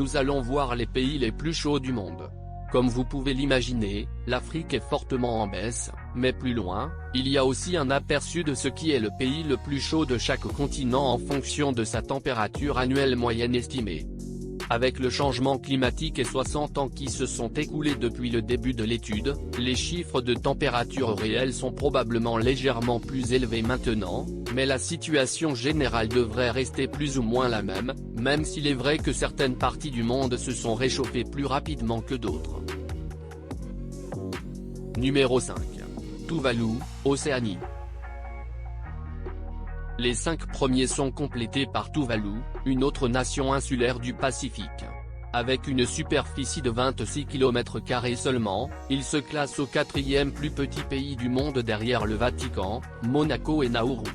nous allons voir les pays les plus chauds du monde. Comme vous pouvez l'imaginer, l'Afrique est fortement en baisse, mais plus loin, il y a aussi un aperçu de ce qui est le pays le plus chaud de chaque continent en fonction de sa température annuelle moyenne estimée. Avec le changement climatique et 60 ans qui se sont écoulés depuis le début de l'étude, les chiffres de température réels sont probablement légèrement plus élevés maintenant, mais la situation générale devrait rester plus ou moins la même s'il est vrai que certaines parties du monde se sont réchauffées plus rapidement que d'autres. Numéro 5. Tuvalu, Océanie. Les 5 premiers sont complétés par Tuvalu, une autre nation insulaire du Pacifique. Avec une superficie de 26 km² seulement, il se classe au 4e plus petit pays du monde derrière le Vatican, Monaco et Nauru.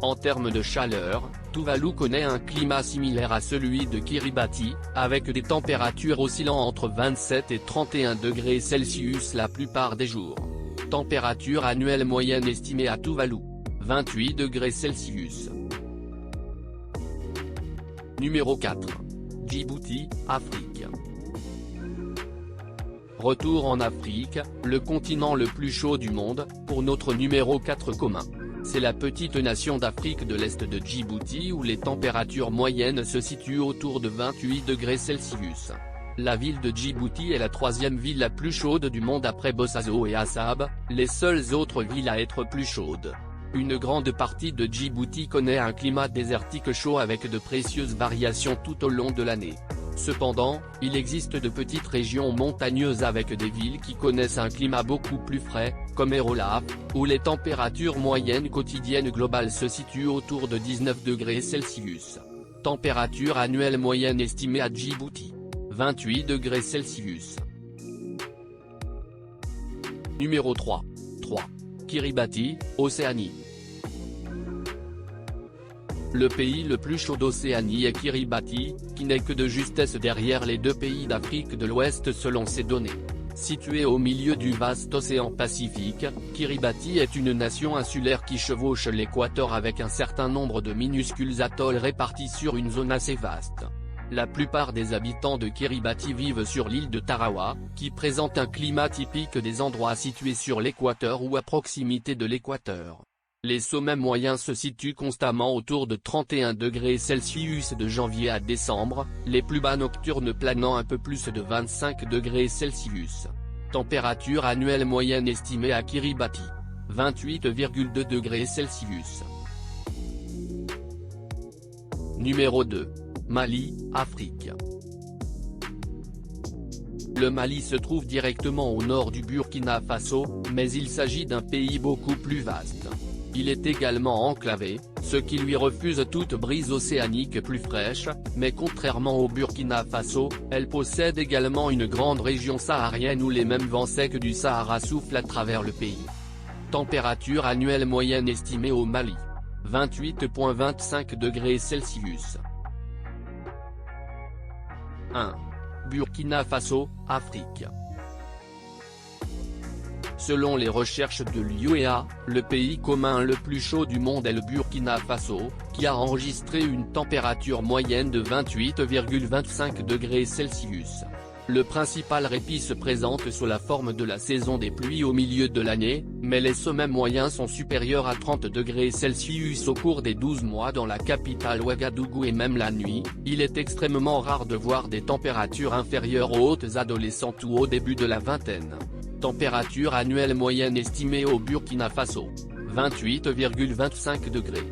En termes de chaleur, Tuvalu connaît un climat similaire à celui de Kiribati, avec des températures oscillant entre 27 et 31 degrés Celsius la plupart des jours. Température annuelle moyenne estimée à Tuvalu, 28 degrés Celsius. Numéro 4. Djibouti, Afrique. Retour en Afrique, le continent le plus chaud du monde, pour notre numéro 4 commun. C'est la petite nation d'Afrique de l'Est de Djibouti où les températures moyennes se situent autour de 28 degrés Celsius. La ville de Djibouti est la 3e ville la plus chaude du monde après Bosaso et Assab, les seules autres villes à être plus chaudes. Une grande partie de Djibouti connaît un climat désertique chaud avec de précieuses variations tout au long de l'année. Cependant, il existe de petites régions montagneuses avec des villes qui connaissent un climat beaucoup plus frais, comme Erolaf, où les températures moyennes quotidiennes globales se situent autour de 19 degrés Celsius. Température annuelle moyenne estimée à Djibouti, 28 degrés Celsius. Numéro 3. Kiribati, Océanie. Le pays le plus chaud d'Océanie est Kiribati, qui n'est que de justesse derrière les 2 pays d'Afrique de l'Ouest selon ces données. Situé au milieu du vaste océan Pacifique, Kiribati est une nation insulaire qui chevauche l'équateur avec un certain nombre de minuscules atolls répartis sur une zone assez vaste. La plupart des habitants de Kiribati vivent sur l'île de Tarawa, qui présente un climat typique des endroits situés sur l'équateur ou à proximité de l'équateur. Les sommets moyens se situent constamment autour de 31 degrés Celsius de janvier à décembre, les plus bas nocturnes planant un peu plus de 25 degrés Celsius. Température annuelle moyenne estimée à Kiribati, 28,2 degrés Celsius. Numéro 2. Mali, Afrique. Le Mali se trouve directement au nord du Burkina Faso, mais il s'agit d'un pays beaucoup plus vaste. Il est également enclavé, ce qui lui refuse toute brise océanique plus fraîche, mais contrairement au Burkina Faso, elle possède également une grande région saharienne où les mêmes vents secs du Sahara soufflent à travers le pays. Température annuelle moyenne estimée au Mali, 28,25 degrés Celsius. 1. Burkina Faso, Afrique. Selon les recherches de l'UEA, le pays commun le plus chaud du monde est le Burkina Faso, qui a enregistré une température moyenne de 28,25 degrés Celsius. Le principal répit se présente sous la forme de la saison des pluies au milieu de l'année, mais les sommets moyens sont supérieurs à 30 degrés Celsius au cours des 12 mois dans la capitale Ouagadougou et même la nuit, il est extrêmement rare de voir des températures inférieures aux hautes adolescentes ou au début de la vingtaine. Température annuelle moyenne estimée au Burkina Faso, 28,25 degrés.